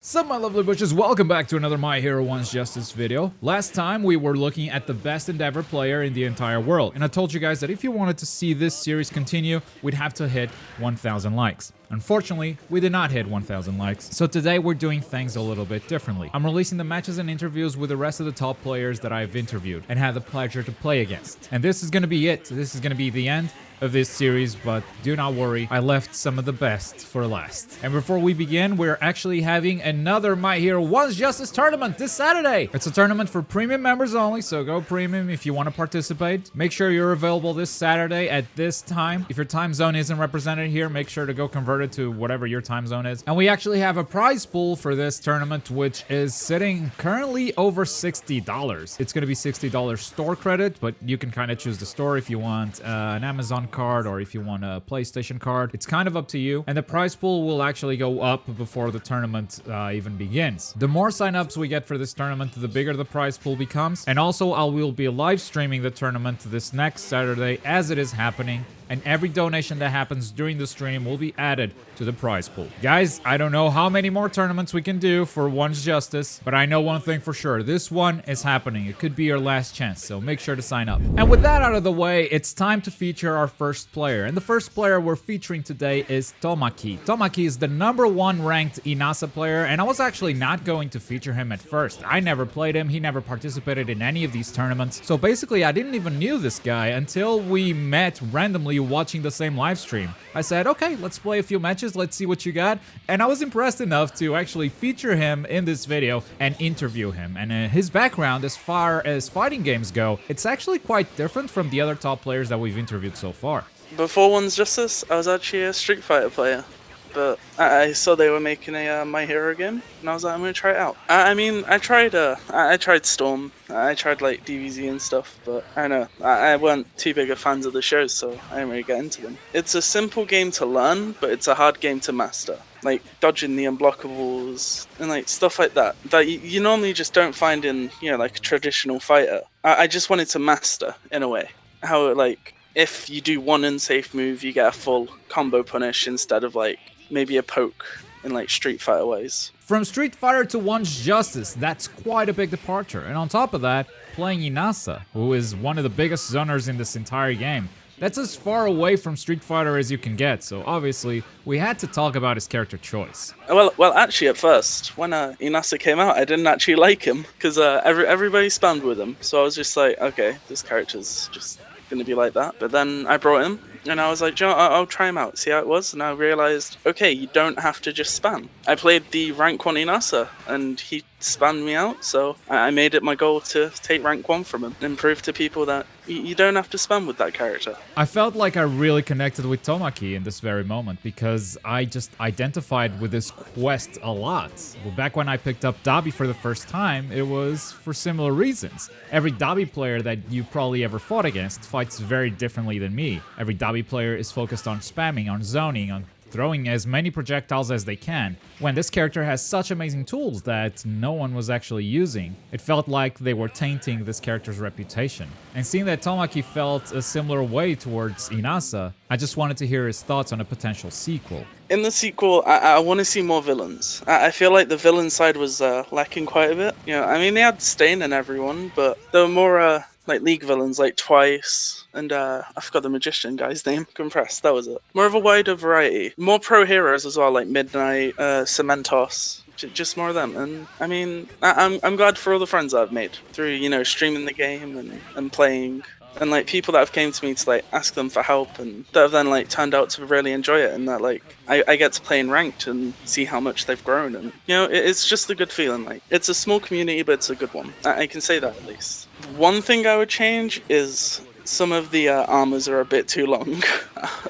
Sup my lovely bitches, welcome back to another My Hero One's Justice video. Last time we were looking at the best Endeavor player in the entire world, and I told you guys that if you wanted to see this series continue, we'd have to hit 1,000 likes. Unfortunately, we did not hit 1,000 likes, so today we're doing things a little bit differently. I'm releasing the matches and interviews with the rest of the top players that I've interviewed and had the pleasure to play against. And this is gonna be it. This is gonna be the end of this series, but do not worry, I left some of the best for last. And before we begin, we're actually having another My Hero One's Justice tournament this Saturday. It's a tournament for premium members only, so go premium if you want to participate. Make sure you're available this Saturday at this time. If your time zone isn't represented here, make sure to go convert it to whatever your time zone is. And we actually have a prize pool for this tournament, which is sitting currently over $60. It's going to be $60 store credit, but you can kind of choose the store if you want an Amazon card or if you want a PlayStation card. It's kind of up to you, and the prize pool will actually go up before the tournament even begins. The more signups we get for this tournament, the bigger the prize pool becomes. And also I will be live streaming the tournament this next Saturday as it is happening, and every donation that happens during the stream will be added to the prize pool. Guys, I don't know how many more tournaments we can do for One's Justice, but I know one thing for sure. This one is happening. It could be your last chance, so make sure to sign up. And with that out of the way, it's time to feature our first player. And the first player we're featuring today is Tamaki. Tamaki is the #1 ranked Inasa player, and I was actually not going to feature him at first. I never played him. He never participated in any of these tournaments. So basically, I didn't even knew this guy until we met randomly watching the same live stream. I said, okay, let's play a few matches, let's see what you got. And I was impressed enough to actually feature him in this video and interview him. And his background, as far as fighting games go, it's actually quite different from the other top players that we've interviewed so far. Before One's Justice, I was actually a Street Fighter player, but I saw they were making a My Hero game, and I was like, I'm gonna try it out. I tried Storm, I tried like DBZ and stuff, but I don't know, I weren't too big of fans of the shows, so I didn't really get into them. It's a simple game to learn, but it's a hard game to master. Like dodging the unblockables and like stuff like that you normally just don't find in, you know, like a traditional fighter. I just wanted to master in a way how, like, if you do one unsafe move, you get a full combo punish instead of like maybe a poke in like Street Fighter ways. From Street Fighter to One's Justice, that's quite a big departure. And on top of that, playing Inasa, who is one of the biggest zoners in this entire game. That's as far away from Street Fighter as you can get, so obviously we had to talk about his character choice. Well, actually, at first, when Inasa came out, I didn't actually like him because everybody spammed with him. So I was just like, okay, this character's just gonna be like that. But then I brought him, and I was like, Joe, I'll try him out, see how it was. And I realized, okay, you don't have to just spam. I played the rank 1 Inasa, and he spammed me out, so I made it my goal to take rank 1 from him and prove to people that you don't have to spam with that character. I felt like I really connected with Tamaki in this very moment because I just identified with this quest a lot. Well, back when I picked up Dabi for the first time, it was for similar reasons. Every Dabi player that you probably ever fought against fights very differently than me. Every Dabi player is focused on spamming, on zoning, on throwing as many projectiles as they can, when this character has such amazing tools that no one was actually using. It felt like they were tainting this character's reputation. And seeing that Tamaki felt a similar way towards Inasa, I just wanted to hear his thoughts on a potential sequel. In the sequel, I want to see more villains. I feel like the villain side was lacking quite a bit. You know, I mean, they had Stain and everyone, but there were more like League villains like Twice, and I forgot the magician guy's name. Compressed, that was it. More of a wider variety. More pro heroes as well, like Midnight, Cementos. Just more of them. And I mean, I'm glad for all the friends I've made through, you know, streaming the game and playing. And like people that have came to me to like ask them for help, and that have then like turned out to really enjoy it, and that like I get to play in ranked and see how much they've grown, and you know, it's just a good feeling. Like, it's a small community, but it's a good one. I can say that at least. One thing I would change is some of the armors are a bit too long.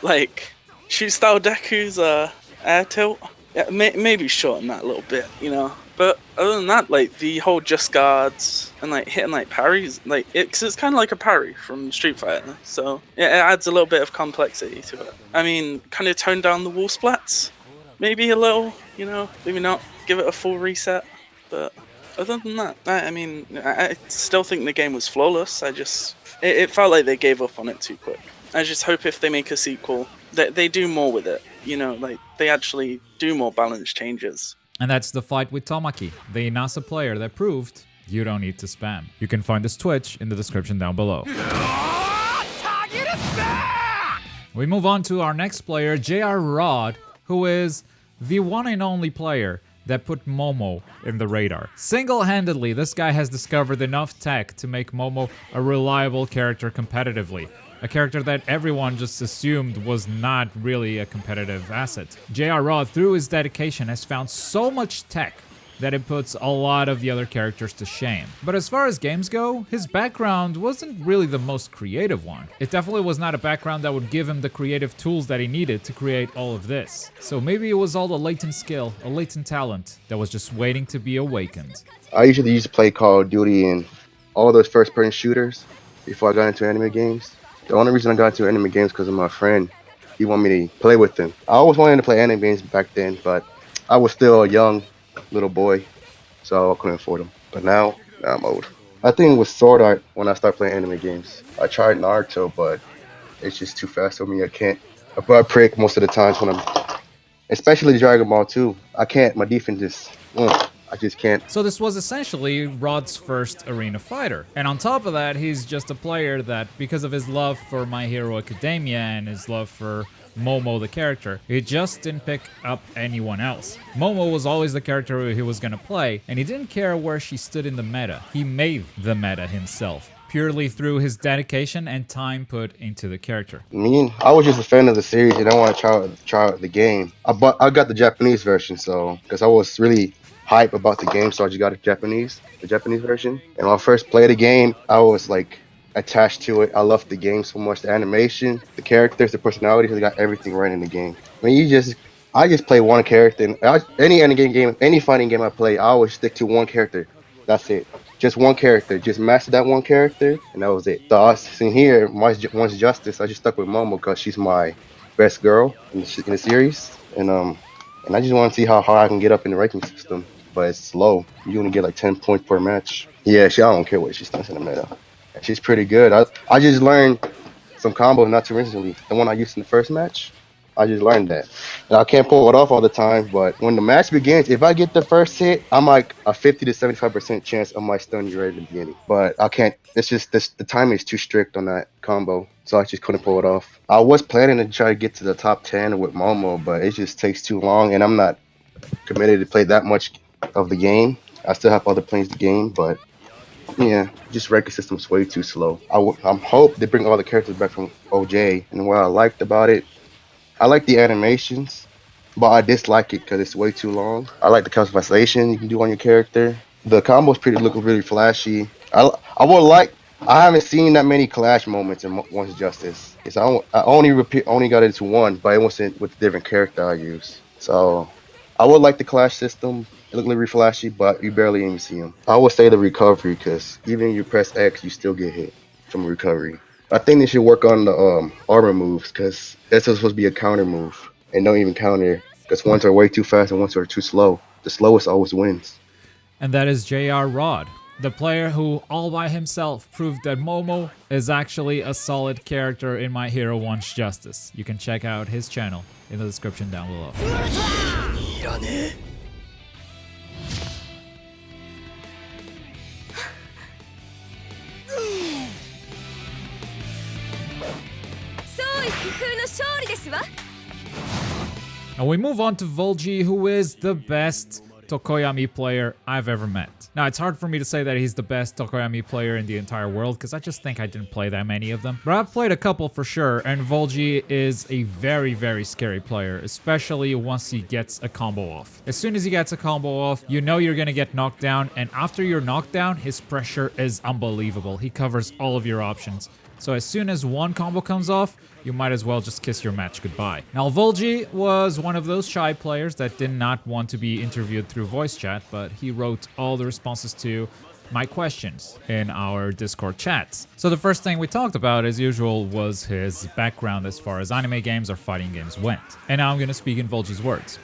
Like shoot style Deku's air tilt, yeah, maybe shorten that a little bit, you know. But other than that, like the whole just guards and like hitting like parries, like it's kind of like a parry from Street Fighter, so it adds a little bit of complexity to it. I mean, kind of tone down the wall splats, maybe a little, you know, maybe not give it a full reset. But other than that, I mean, I still think the game was flawless. It felt like they gave up on it too quick. I just hope if they make a sequel that they do more with it, you know, like they actually do more balance changes. And that's the fight with Tamaki, the Inasa player that proved you don't need to spam. You can find his Twitch in the description down below. We move on to our next player, JR Rod, who is the one and only player that put Momo in the radar. Single-handedly, this guy has discovered enough tech to make Momo a reliable character competitively. A character that everyone just assumed was not really a competitive asset. JR Rod, through his dedication, has found so much tech that it puts a lot of the other characters to shame. But as far as games go, his background wasn't really the most creative one. It definitely was not a background that would give him the creative tools that he needed to create all of this. So maybe it was all the latent skill, a latent talent that was just waiting to be awakened. I usually used to play Call of Duty and all those first-person shooters before I got into anime games. The only reason I got into anime games because of my friend. He wanted me to play with him. I always wanted to play anime games back then, but I was still a young little boy, so I couldn't afford them. But now I'm old. I think it was Sword Art when I started playing anime games. I tried Naruto, but it's just too fast for me. I can't. I butt prick most of the times when especially Dragon Ball 2. I can't. My defense is. I just can't. So this was essentially Rod's first arena fighter. And on top of that, he's just a player that, because of his love for My Hero Academia and his love for Momo the character, he just didn't pick up anyone else. Momo was always the character he was gonna play, and he didn't care where she stood in the meta. He made the meta himself, purely through his dedication and time put into the character. I was just a fan of the series and I want to try out the game. I got the Japanese version, so because I was really hype about the game, so I just got the Japanese version. And when I first played the game, I was like attached to it. I loved the game so much. The animation, the characters, the personalities, I got everything right in the game. I mean, I just play one character. And any anime game, any fighting game I play, I always stick to one character. That's it. Just one character. Just master that one character, and that was it. So I seen here, once Justice, I just stuck with Momo because she's my best girl in the series, and I just want to see how high I can get up in the ranking system. But it's slow. You only get like 10 points per match. Yeah, I don't care what she's doing in the meta. She's pretty good. I just learned some combos not too recently. The one I used in the first match, I just learned that. And I can't pull it off all the time, but when the match begins, if I get the first hit, I'm like a 50 to 75% chance I might stun you right in the beginning. But I can't. It's just the timing is too strict on that combo, so I just couldn't pull it off. I was planning to try to get to the top 10 with Momo, but it just takes too long, and I'm not committed to play that much of the game. I still have other plans the game, but yeah, just ranking system's way too slow. I'm hope they bring all the characters back from OJ, and what I liked about it, I like the animations, but I dislike it because it's way too long. I like the customization you can do on your character. The combos look really flashy. I haven't seen that many clash moments in Once Justice. I only got into one, but it wasn't with a different character I use. So I would like the clash system. It looked really flashy, but you barely even see them. I would say the recovery, because even if you press X, you still get hit from recovery. I think they should work on the armor moves, because that's supposed to be a counter move, and don't even counter, because ones are way too fast and ones are too slow. The slowest always wins. And that is JR Rod, the player who all by himself proved that Momo is actually a solid character in My Hero Wants Justice. You can check out his channel in the description down below. And we move on to Volji, who is the best Tokoyami player I've ever met. Now, it's hard for me to say that he's the best Tokoyami player in the entire world, because I just think I didn't play that many of them. But I've played a couple for sure, and Volji is a very, very scary player, especially once he gets a combo off. As soon as he gets a combo off, you know you're gonna get knocked down, and after you're knocked down, his pressure is unbelievable. He covers all of your options. So as soon as one combo comes off, you might as well just kiss your match goodbye. Now, Volji was one of those shy players that did not want to be interviewed through voice chat, but he wrote all the responses to my questions in our Discord chats. So the first thing we talked about, as usual, was his background as far as anime games or fighting games went. And now I'm going to speak in Volji's words.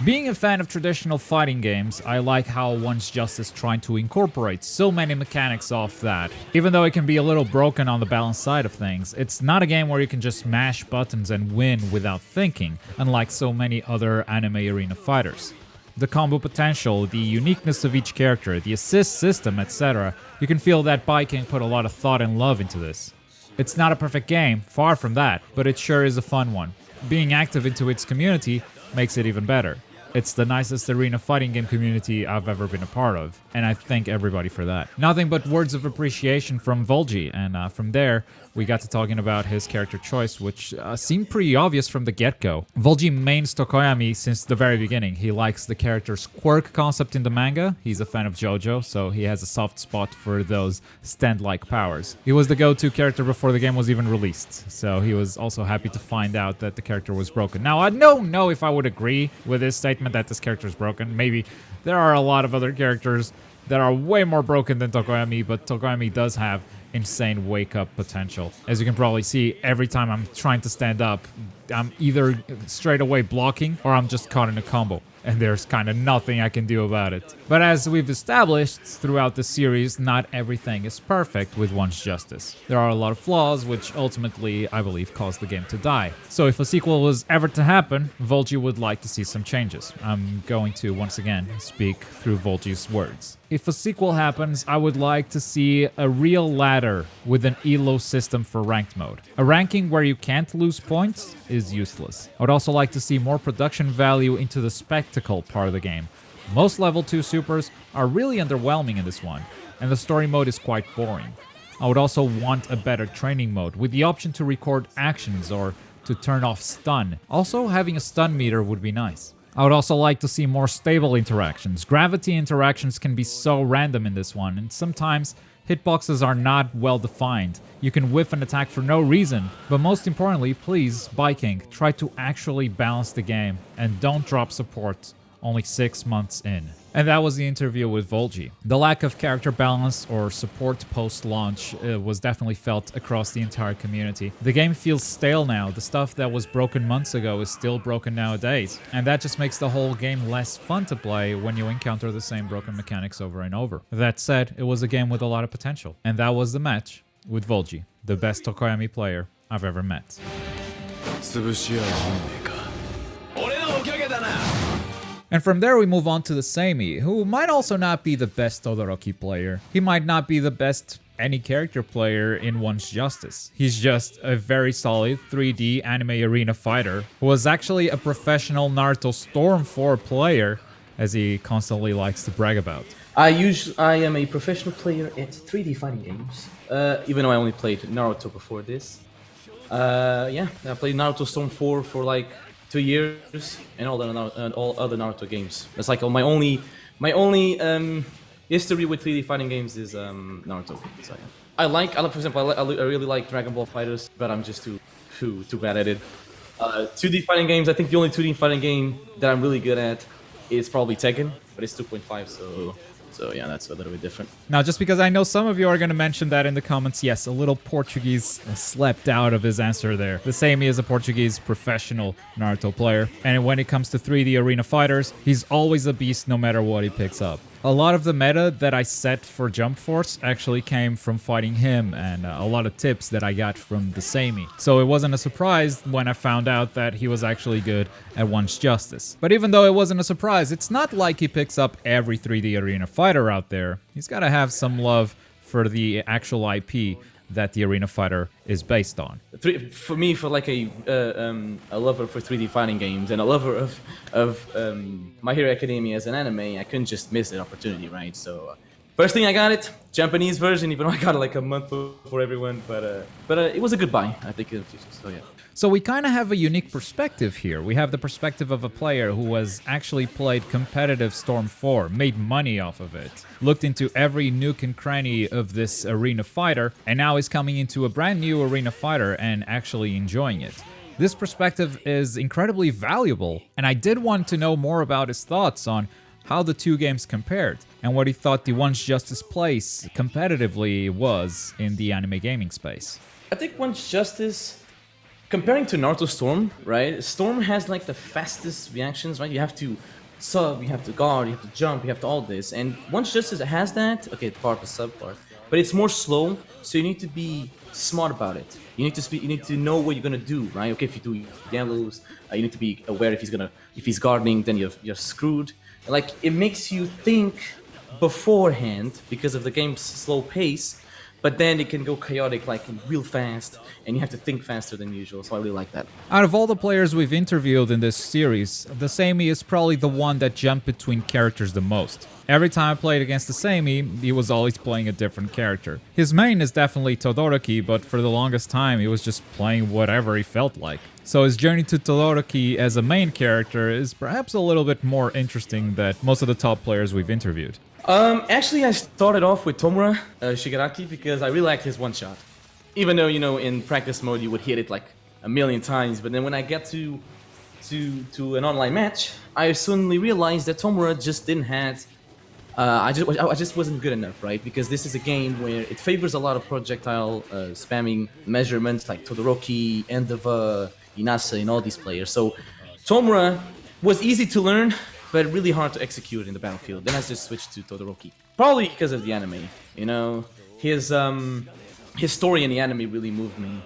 Being a fan of traditional fighting games, I like how Once Justice trying to incorporate so many mechanics off that. Even though it can be a little broken on the balance side of things, it's not a game where you can just mash buttons and win without thinking, unlike so many other anime arena fighters. The combo potential, the uniqueness of each character, the assist system, etc. You can feel that Viking put a lot of thought and love into this. It's not a perfect game, far from that, but it sure is a fun one. Being active into its community makes it even better. It's the nicest arena fighting game community I've ever been a part of, and I thank everybody for that. Nothing but words of appreciation from Volgi, and from there, we got to talking about his character choice, which seemed pretty obvious from the get-go. Volgi mains Tokoyami since the very beginning. He likes the character's quirk concept in the manga. He's a fan of JoJo, so he has a soft spot for those stand-like powers. He was the go-to character before the game was even released, so he was also happy to find out that the character was broken. Now, I don't know if I would agree with his statement that this character is broken. Maybe there are a lot of other characters that are way more broken than Tokoyami, but Tokoyami does have insane wake-up potential. As you can probably see, every time I'm trying to stand up, I'm either straight away blocking or I'm just caught in a combo. And there's kind of nothing I can do about it. But as we've established throughout the series, not everything is perfect with One's Justice. There are a lot of flaws, which ultimately, I believe, caused the game to die. So if a sequel was ever to happen, Volgi would like to see some changes. I'm going to, once again, speak through Volgi's words. If a sequel happens, I would like to see a real ladder with an elo system for ranked mode. A ranking where you can't lose points is useless. I would also like to see more production value into the spectacle part of the game. Most level 2 supers are really underwhelming in this one, and the story mode is quite boring. I would also want a better training mode with the option to record actions or to turn off stun. Also, having a stun meter would be nice. I would also like to see more stable interactions. Gravity interactions can be so random in this one, and sometimes hitboxes are not well defined. You can whiff an attack for no reason. But most importantly, please, Viking, try to actually balance the game and don't drop support only 6 months in. And that was the interview with Volgi. The lack of character balance or support post-launch was definitely felt across the entire community. The game feels stale now. The stuff that was broken months ago is still broken nowadays. And that just makes the whole game less fun to play when you encounter the same broken mechanics over and over. That said, it was a game with a lot of potential. And that was the match with Volgi, the best Tokoyami player I've ever met. And from there we move on to TheSammy, who might also not be the best Todoroki player. He might not be the best any character player in One's Justice. He's just a very solid 3D anime arena fighter who was actually a professional Naruto Storm 4 player, as he constantly likes to brag about. I am a professional player at 3D fighting games, even though I only played Naruto before this. Yeah, I played Naruto Storm 4 for like 2 years, and all other Naruto games. That's like my only history with 3D fighting games is Naruto. So, yeah. For example, I really like Dragon Ball Fighters, but I'm just too bad at it. 2D fighting games. I think the only 2D fighting game that I'm really good at is probably Tekken, but it's 2.5, so yeah, that's a little bit different. Now, just because I know some of you are going to mention that in the comments, yes, a little Portuguese slept out of his answer there. TheSammy is a Portuguese professional Naruto player, and when it comes to 3D arena fighters, he's always a beast no matter what he picks up. A lot of the meta that I set for Jump Force actually came from fighting him, and a lot of tips that I got from TheSammy. So it wasn't a surprise when I found out that he was actually good at One's Justice. But even though it wasn't a surprise, it's not like he picks up every 3D arena fighter out there. He's got to have some love for the actual IP that the arena fighter is based on. For me, for like a lover for 3D fighting games and a lover of My Hero Academia as an anime, I couldn't just miss that opportunity, right? So first thing I got it, Japanese version, even though I got it like a month before everyone, but it was a good buy, I think, in the future. So yeah. So we kind of have a unique perspective here. We have the perspective of a player who has actually played competitive Storm 4, made money off of it, looked into every nook and cranny of this arena fighter, and now is coming into a brand new arena fighter and actually enjoying it. This perspective is incredibly valuable, and I did want to know more about his thoughts on how the two games compared, and what he thought the One's Justice place competitively was in the anime gaming space. I think One's Justice, comparing to Naruto Storm, right? Storm has like the fastest reactions, right? You have to sub, you have to guard, you have to jump, you have to all this. And One's Justice has that, okay, part the sub part, but it's more slow, so you need to be smart about it. You need to know what you're gonna do, right? Okay, if you do yellows, you need to be aware if he's guarding, then you're screwed. Like, it makes you think beforehand because of the game's slow pace, but then it can go chaotic, like real fast, and you have to think faster than usual. So I really like that. Out of all the players we've interviewed in this series, TheSammy is probably the one that jumped between characters the most. Every time I played against TheSammy, he was always playing a different character. His main is definitely Todoroki, but for the longest time he was just playing whatever he felt like. So his journey to Todoroki as a main character is perhaps a little bit more interesting than most of the top players we've interviewed. Actually, I started off with Tomura Shigaraki because I really liked his one-shot. Even though, you know, in practice mode you would hit it like a million times, but then when I get to an online match, I suddenly realized that Tomura just didn't have... I just wasn't good enough, right? Because this is a game where it favors a lot of projectile spamming measurements like Todoroki, Endeavor, Inasa, and all these players. So Tomura was easy to learn, but really hard to execute in the battlefield. Then I just switched to Todoroki. Probably because of the anime, you know? His story in the anime really moved me.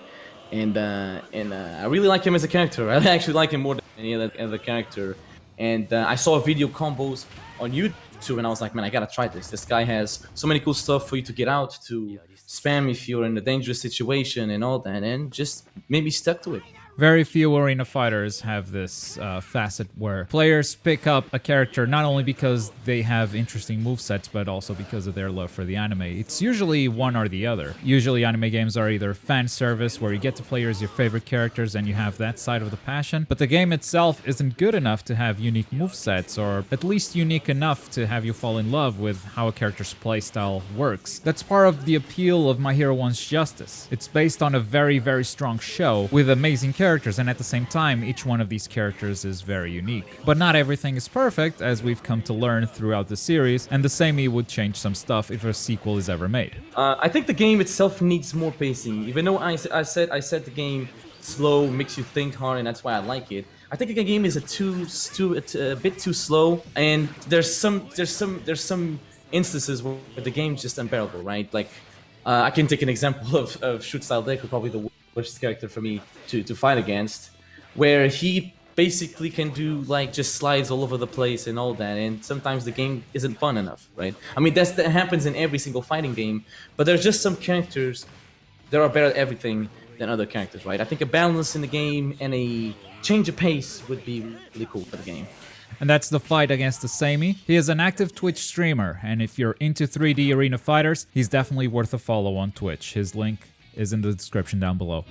And I really like him as a character. I actually like him more than any other character. And I saw video combos on YouTube and I was like, man, I gotta try this. This guy has so many cool stuff for you to get out, to spam if you're in a dangerous situation and all that, and just made me stuck to it. Very few arena fighters have this facet where players pick up a character not only because they have interesting movesets, but also because of their love for the anime. It's usually one or the other. Usually anime games are either fan service, where you get to play as your favorite characters and you have that side of the passion, but the game itself isn't good enough to have unique movesets, or at least unique enough to have you fall in love with how a character's playstyle works. That's part of the appeal of My Hero One's Justice. It's based on a very, very strong show with amazing characters, and at the same time, each one of these characters is very unique. But not everything is perfect, as we've come to learn throughout the series, and TheSammy would change some stuff if a sequel is ever made. I think the game itself needs more pacing. Even though I said the game slow, makes you think hard, and that's why I like it. I think the game is a bit too slow, and there's some instances where the game's just unbearable, right? Like I can take an example of Shoot Style Deku, probably the worst character for me to fight against, where he basically can do like just slides all over the place and all that, and sometimes the game isn't fun enough, right? I mean, that happens in every single fighting game, but there's just some characters that are better at everything than other characters, right? I think a balance in the game and a change of pace would be really cool for the game. And that's the fight against TheSammy. He is an active Twitch streamer, and if you're into 3D arena fighters, he's definitely worth a follow on Twitch. His link is in the description down below.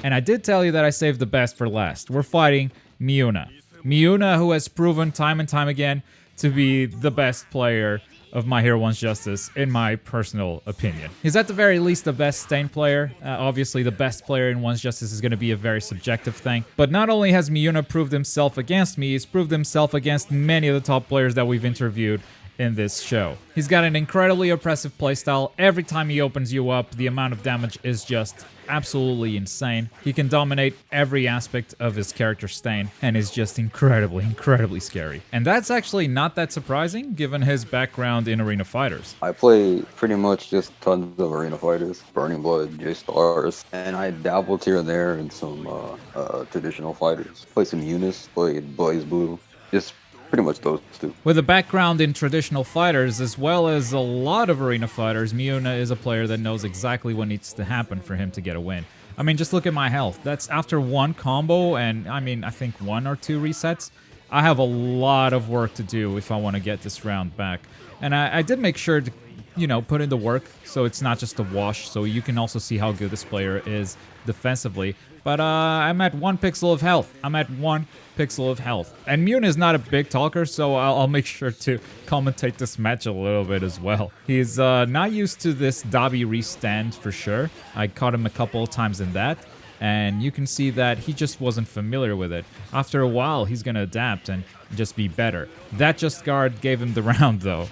And I did tell you that I saved the best for last. We're fighting Miuna. Miuna, who has proven time and time again to be the best player of My Hero One's Justice, in my personal opinion. He's at the very least the best Stain player. Obviously, the best player in One's Justice is going to be a very subjective thing. But not only has Miuna proved himself against me, he's proved himself against many of the top players that we've interviewed in this show. He's got an incredibly oppressive playstyle. Every time he opens you up, the amount of damage is just absolutely insane. He can dominate every aspect of his character Stain, and is just incredibly scary. And that's actually not that surprising, given his background in arena fighters. I play pretty much just tons of arena fighters, Burning Blood, J-Stars, and I dabbled here and there in some traditional fighters. Played some Eunice, played Blaze Blue, just pretty much those two. With a background in traditional fighters, as well as a lot of arena fighters, Miuna is a player that knows exactly what needs to happen for him to get a win. I mean, just look at my health. That's after one combo and, I mean, I think 1 or 2 resets. I have a lot of work to do if I want to get this round back. And I did make sure to, you know, put in the work, so it's not just a wash, so you can also see how good this player is defensively. But I'm at 1 pixel of health. I'm at 1 pixel of health. And Miuna is not a big talker, so I'll make sure to commentate this match a little bit as well. He's not used to this Dabi restand for sure. I caught him a couple of times in that, and you can see that he just wasn't familiar with it. After a while, he's gonna adapt and just be better. That just guard gave him the round though.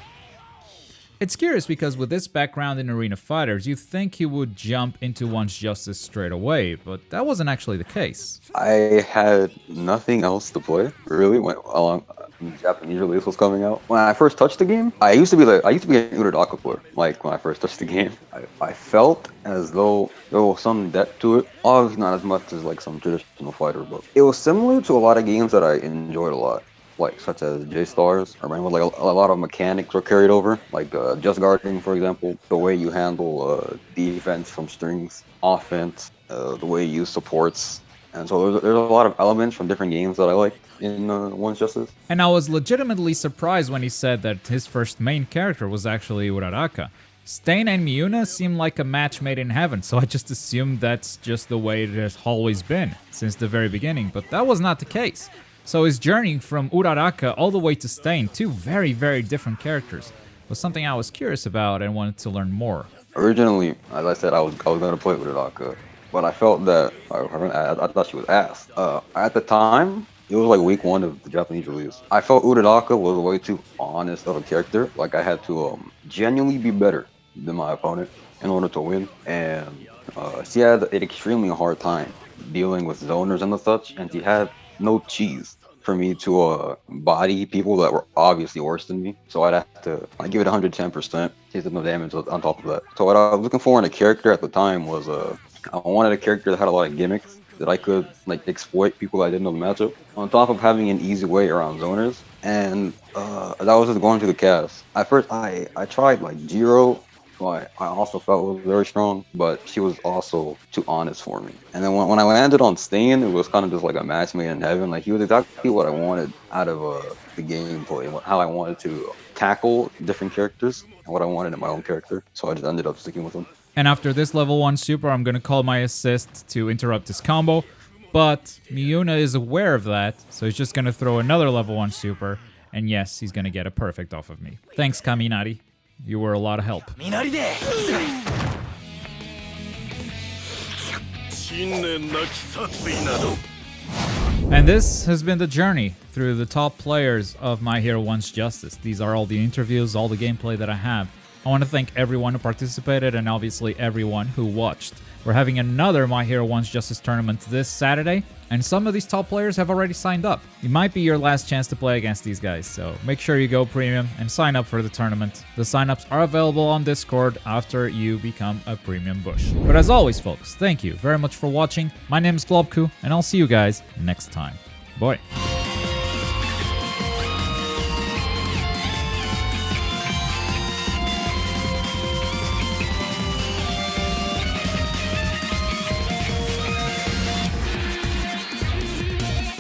It's curious because with this background in Arena Fighters, you think he would jump into One's Justice straight away, but that wasn't actually the case. I had nothing else to play really when the Japanese release was coming out. When I first touched the game, I used to be an Uradaka player. Like when I first touched the game, I felt as though there was some depth to it. Obviously not as much as like some traditional fighter, but it was similar to a lot of games that I enjoyed a lot. Like such as J-Stars, or like a lot of mechanics were carried over, like just guarding, for example, the way you handle defense from strings, offense, the way you use supports, and so there's a lot of elements from different games that I like in One's Justice. And I was legitimately surprised when he said that his first main character was actually Uraraka. Stain and Miyuna seem like a match made in heaven, so I just assumed that's just the way it has always been since the very beginning, but that was not the case. So his journey from Uraraka all the way to Stain, two very, very different characters, was something I was curious about and wanted to learn more. Originally, as I said, I was going to play with Uraraka, but I felt that I thought she was ass. At the time, it was like week 1 of the Japanese release. I felt Uraraka was way too honest of a character. Like I had to genuinely be better than my opponent in order to win, and she had an extremely hard time dealing with zoners and the such, and she had no cheese for me to body people that were obviously worse than me. So I'd have to give it 110%. She did no damage on top of that. So what I was looking for in a character at the time was I wanted a character that had a lot of gimmicks that I could like exploit people that I didn't know the matchup, on top of having an easy way around zoners. And that was just going through the cast. At first I tried like Jiro, who I also felt was very strong, but she was also too honest for me. And then when I landed on Stain, it was kind of just like a match made in heaven. Like he was exactly what I wanted out of the gameplay, how I wanted to tackle different characters, and what I wanted in my own character. So I just ended up sticking with him. And after this level 1 super, I'm gonna call my assist to interrupt this combo, but Miyuna is aware of that, so he's just gonna throw another level 1 super, and yes, he's gonna get a perfect off of me. Thanks, Kaminari. You were a lot of help. And this has been the journey through the top players of My Hero One's Justice. These are all the interviews, all the gameplay that I have. I want to thank everyone who participated and obviously everyone who watched. We're having another My Hero One's Justice tournament this Saturday, and some of these top players have already signed up. It might be your last chance to play against these guys, so make sure you go premium and sign up for the tournament. The signups are available on Discord after you become a premium bush. But as always, folks, thank you very much for watching. My name is Globku, and I'll see you guys next time. Bye.